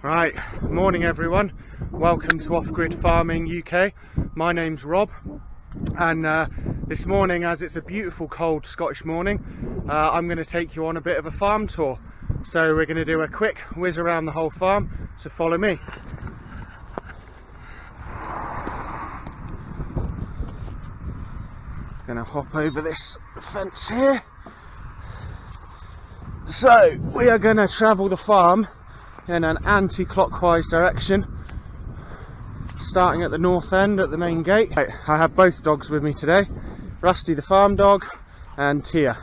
Right, morning everyone. Welcome to Off-Grid Farming UK. My name's Rob, and this morning, as it's a beautiful cold Scottish morning, I'm going to take you on a bit of a farm tour. So we're going to do a quick whiz around the whole farm, so follow me. Going to hop over this fence here. So we are going to travel the farm in an anti-clockwise direction, starting at the north end at the main gate. I have both dogs with me today, Rusty the farm dog and Tia.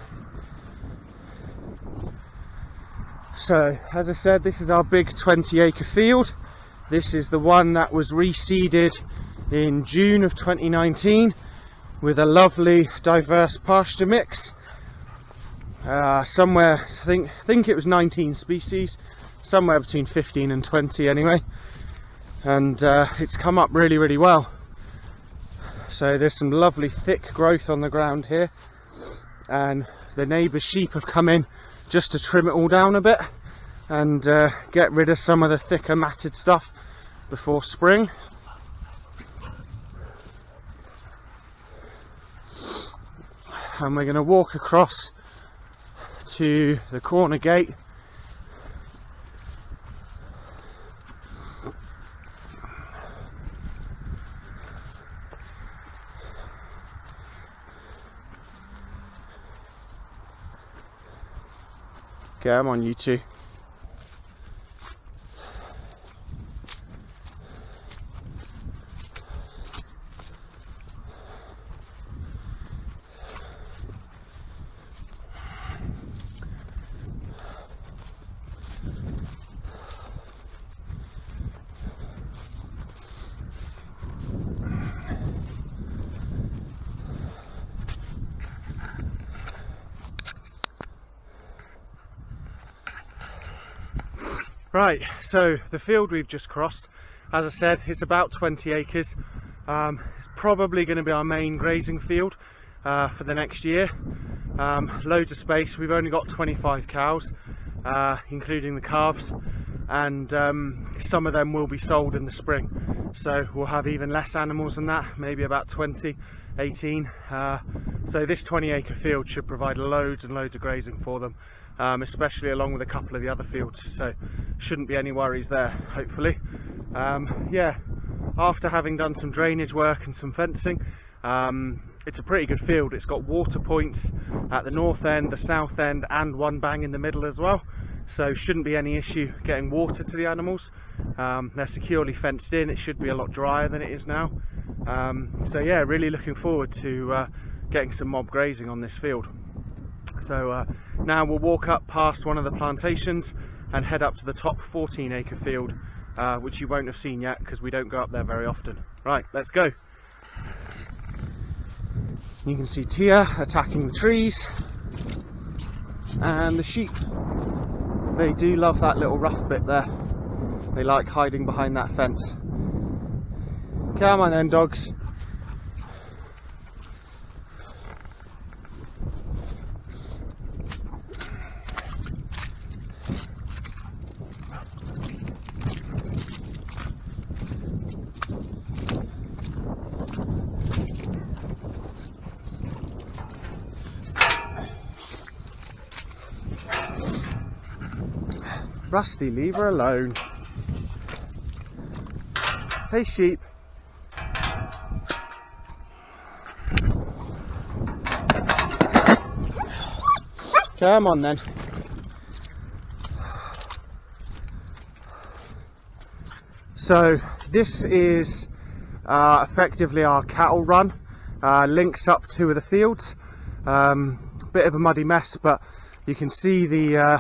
So as I said, this is our big 20-acre field. This is the one that was reseeded in June of 2019 with a lovely diverse pasture mix. Somewhere, I think it was 19 species, somewhere between 15 and 20 anyway, and it's come up really well. So there's some lovely thick growth on the ground here, and the neighbour's sheep have come in just to trim it all down a bit and get rid of some of the thicker matted stuff before spring. And we're going to walk across to the corner gate. Come on, you two. Right, so the field we've just crossed, as I said, it's about 20 acres. It's probably going to be our main grazing field for the next year. Loads of space. We've only got 25 cows, including the calves, and some of them will be sold in the spring. So we'll have even less animals than that, maybe about 20, 18. So this 20-acre field should provide loads and loads of grazing for them. Especially along with a couple of the other fields, so shouldn't be any worries there, hopefully. Yeah, after having done some drainage work and some fencing, it's a pretty good field. It's got water points at the north end, the south end, and one bang in the middle as well, so shouldn't be any issue getting water to the animals. They're securely fenced in. It should be a lot drier than it is now. So yeah, really looking forward to getting some mob grazing on this field. So now we'll walk up past one of the plantations and head up to the top 14-acre field, which you won't have seen yet because we don't go up there very often. Right, let's go. You can see Tia attacking the trees, and the sheep. They do love that little rough bit there. They like hiding behind that fence. Come on then, dogs. Rusty, leave her alone. Hey sheep. Come on then. So this is effectively our cattle run. Links up two of the fields. Bit of a muddy mess, but you can see the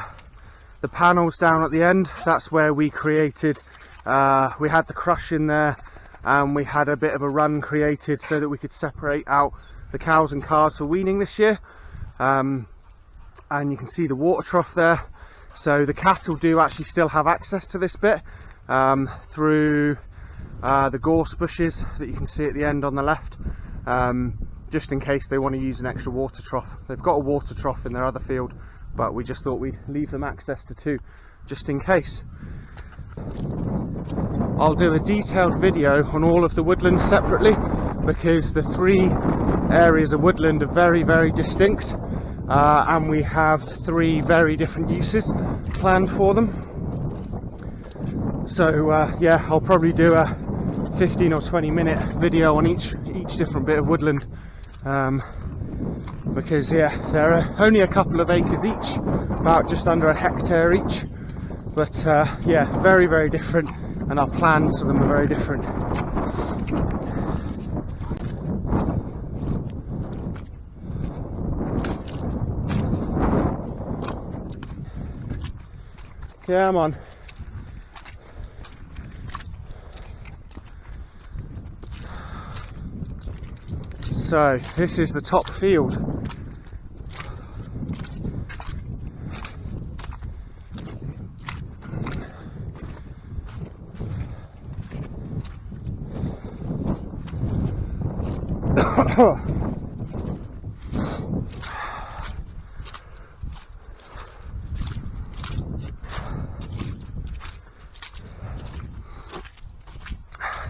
panels down at the end. That's where we created, we had the crush in there, and we had a bit of a run created so that we could separate out the cows and calves for weaning this year. And you can see the water trough there. So the cattle do actually still have access to this bit through the gorse bushes that you can see at the end on the left, just in case they want to use an extra water trough. They've got a water trough in their other field, but we just thought we'd leave them access to two just in case. I'll do a detailed video on all of the woodlands separately, because the 3 areas of woodland are very, very distinct, and we have 3 very different uses planned for them. So yeah, I'll probably do a 15 or 20 minute video on each different bit of woodland, because yeah, there are only a couple of acres each, about just under a hectare each, but yeah, very, very different, and our plans for them are very different. Yeah, I'm on. So this is the top field.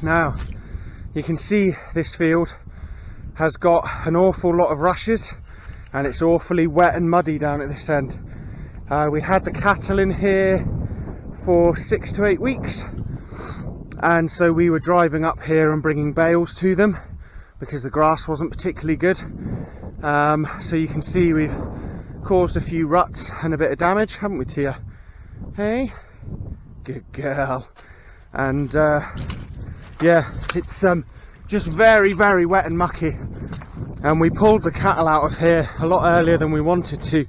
Now you can see this field has got an awful lot of rushes, and it's awfully wet and muddy down at this end. We had the cattle in here for 6 to 8 weeks, and so we were driving up here and bringing bales to them because the grass wasn't particularly good. So you can see we've caused a few ruts and a bit of damage, haven't we, Tia? Hey, good girl. And yeah, it's just very, very wet and mucky, and we pulled the cattle out of here a lot earlier than we wanted to,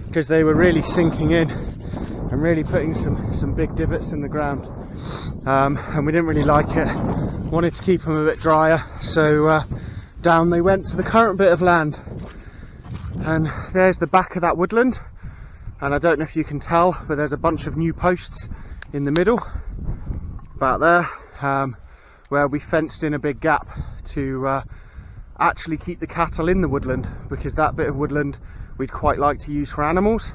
because they were really sinking in and really putting some big divots in the ground, and we didn't really like it. Wanted to keep them a bit drier, so down they went to the current bit of land. And there's the back of that woodland, and I don't know if you can tell, but there's a bunch of new posts in the middle about there, where we fenced in a big gap to actually keep the cattle in the woodland, because that bit of woodland we'd quite like to use for animals,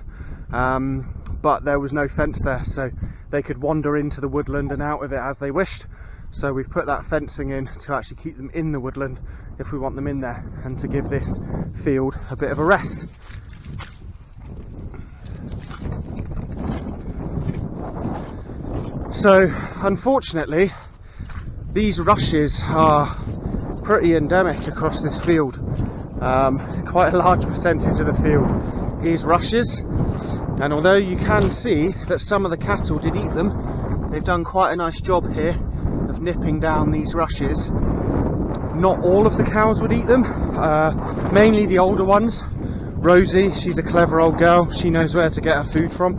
but there was no fence there, so they could wander into the woodland and out of it as they wished. So we've put that fencing in to actually keep them in the woodland if we want them in there, and to give this field a bit of a rest. So unfortunately, these rushes are pretty endemic across this field. Quite a large percentage of the field is rushes, and although you can see that some of the cattle did eat them, they've done quite a nice job here of nipping down these rushes. Not all of the cows would eat them, mainly the older ones. Rosie, she's a clever old girl, she knows where to get her food from,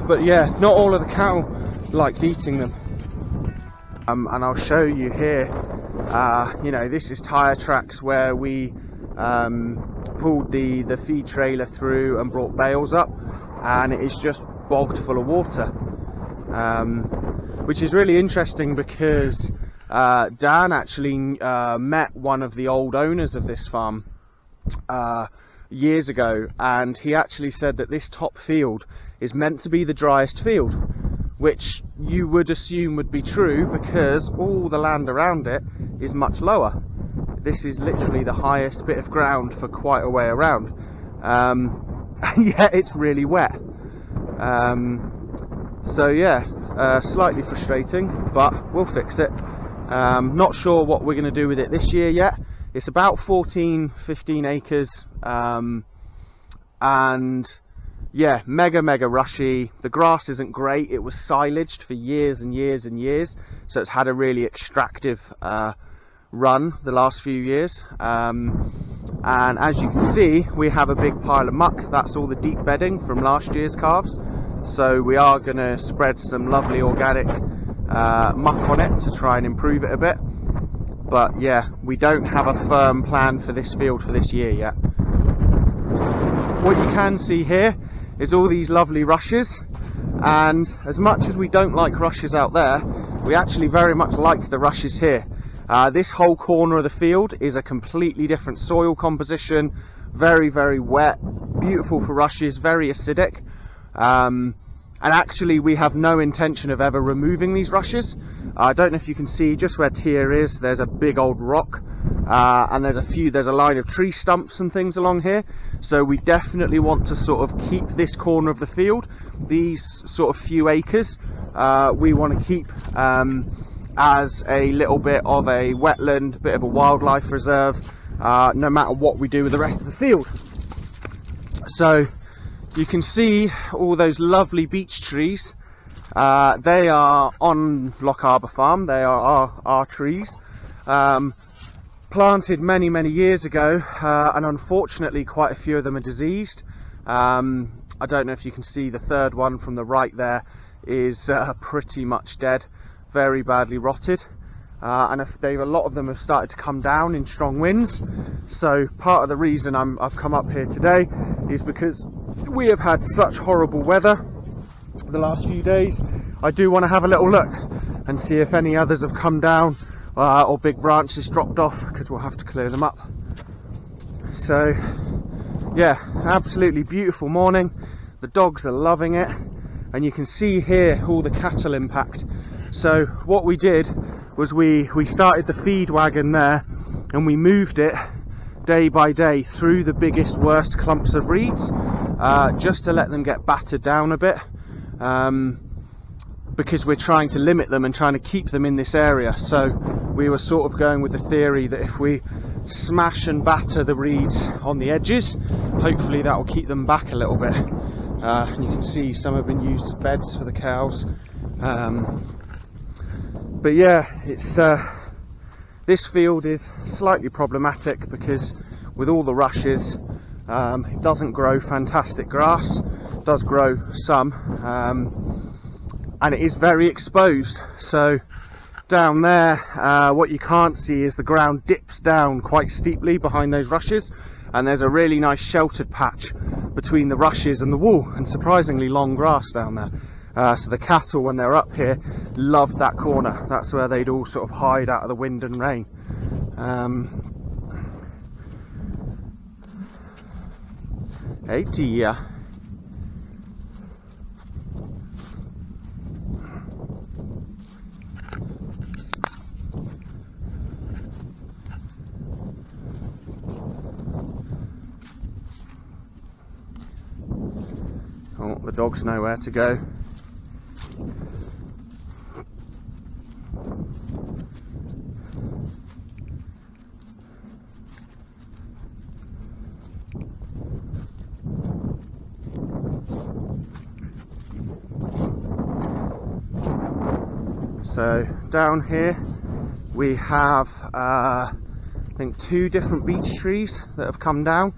but yeah, not all of the cattle liked eating them. And I'll show you here, you know, this is tyre tracks where we pulled the feed trailer through and brought bales up, and it is just bogged full of water, which is really interesting because Dan actually met one of the old owners of this farm years ago, and he actually said that this top field is meant to be the driest field, which you would assume would be true because all the land around it is much lower. This is literally the highest bit of ground for quite a way around, and yet it's really wet. So yeah, slightly frustrating, but we'll fix it. Not sure what we're going to do with it this year yet. It's about 14-15 acres, and yeah, mega rushy. The grass isn't great. It was silaged for years and years and years, so it's had a really extractive run the last few years, and as you can see, we have a big pile of muck. That's all the deep bedding from last year's calves, so we are going to spread some lovely organic muck on it to try and improve it a bit. But yeah, we don't have a firm plan for this field for this year yet. What you can see here is all these lovely rushes, and as much as we don't like rushes out there, we actually very much like the rushes here. This whole corner of the field is a completely different soil composition, very wet, beautiful for rushes, very acidic, And actually we have no intention of ever removing these rushes. I don't know if you can see just where Tia is, there's a big old rock, and there's a line of tree stumps and things along here. So we definitely want to sort of keep this corner of the field, these sort of few acres, we want to keep as a little bit of a wetland, bit of a wildlife reserve, no matter what we do with the rest of the field. So you can see all those lovely beech trees. They are on Lochaber farm. They are our trees, planted many years ago, and unfortunately quite a few of them are diseased. I don't know if you can see the third one from the right there is pretty much dead, very badly rotted, and a lot of them have started to come down in strong winds. So part of the reason I've come up here today is because we have had such horrible weather the last few days. I do want to have a little look and see if any others have come down or big branches dropped off, because we'll have to clear them up. So yeah, absolutely beautiful morning. The dogs are loving it, and you can see here all the cattle impact. So what we did was we started the feed wagon there, and we moved it day by day through the biggest, worst clumps of reeds, just to let them get battered down a bit, because we're trying to limit them and trying to keep them in this area. So we were sort of going with the theory that if we smash and batter the reeds on the edges, hopefully that will keep them back a little bit. And you can see some have been used as beds for the cows. But yeah, it's this field is slightly problematic because with all the rushes, it doesn't grow fantastic grass. It does grow some, and it is very exposed. So down there, what you can't see is the ground dips down quite steeply behind those rushes, and there's a really nice sheltered patch between the rushes and the wall, and surprisingly long grass down there. So the cattle, when they're up here, love that corner. That's where they'd all sort of hide out of the wind and rain. Hey Tia. Oh, the dogs know where to go. So down here we have I think 2 different beech trees that have come down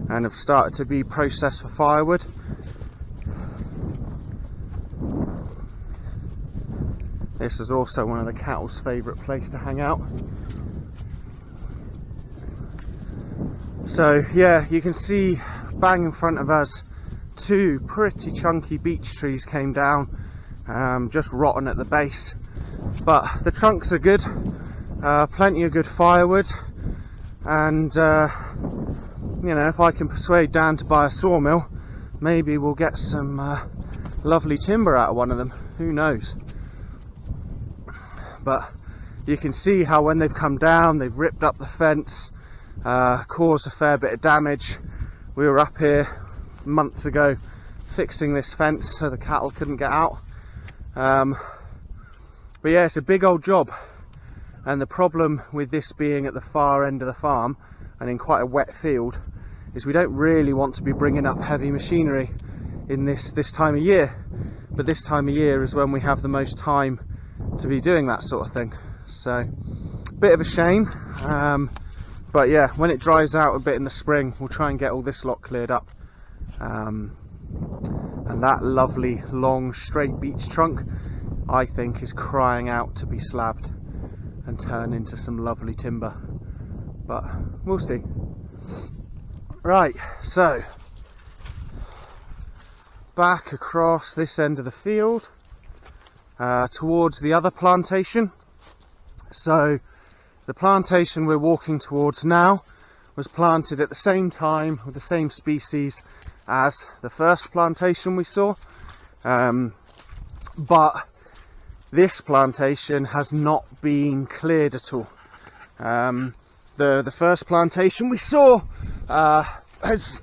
and have started to be processed for firewood. This is also one of the cattle's favourite place to hang out. So yeah, you can see bang in front of us 2 pretty chunky beech trees came down, just rotten at the base. But the trunks are good, plenty of good firewood, and you know, if I can persuade Dan to buy a sawmill, maybe we'll get some lovely timber out of one of them, who knows. But you can see how when they've come down, they've ripped up the fence, caused a fair bit of damage. We were up here months ago fixing this fence so the cattle couldn't get out. But yeah, it's a big old job, and the problem with this being at the far end of the farm and in quite a wet field is we don't really want to be bringing up heavy machinery in this time of year. But this time of year is when we have the most time to be doing that sort of thing. So bit of a shame, but yeah, when it dries out a bit in the spring, we'll try and get all this lot cleared up, and that lovely long straight beech trunk I think is crying out to be slabbed and turn into some lovely timber, but we'll see. Right, so back across this end of the field towards the other plantation. So the plantation we're walking towards now was planted at the same time with the same species as the first plantation we saw. but this plantation has not been cleared at all. The first plantation we saw,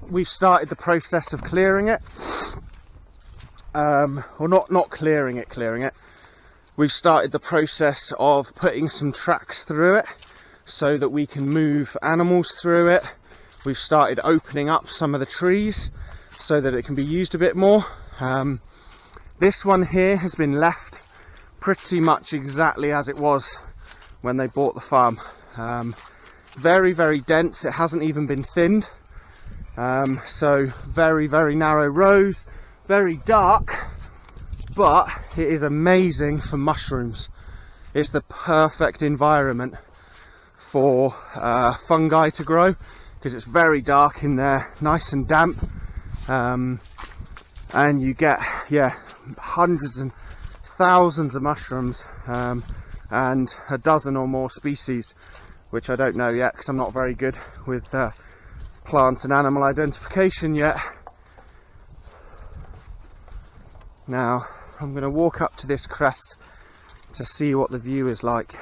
we've started the process of clearing it, or not clearing it. We've started the process of putting some tracks through it so that we can move animals through it. We've started opening up some of the trees so that it can be used a bit more. This one here has been left pretty much exactly as it was when they bought the farm. Very, very dense. It hasn't even been thinned. So very, very narrow rows, very dark, but it is amazing for mushrooms. It's the perfect environment for fungi to grow, because it's very dark in there, nice and damp, and you get, yeah, hundreds and thousands of mushrooms, and a dozen or more species, which I don't know yet because I'm not very good with plant and animal identification yet. Now I'm going to walk up to this crest to see what the view is like.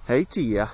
Hey Tia.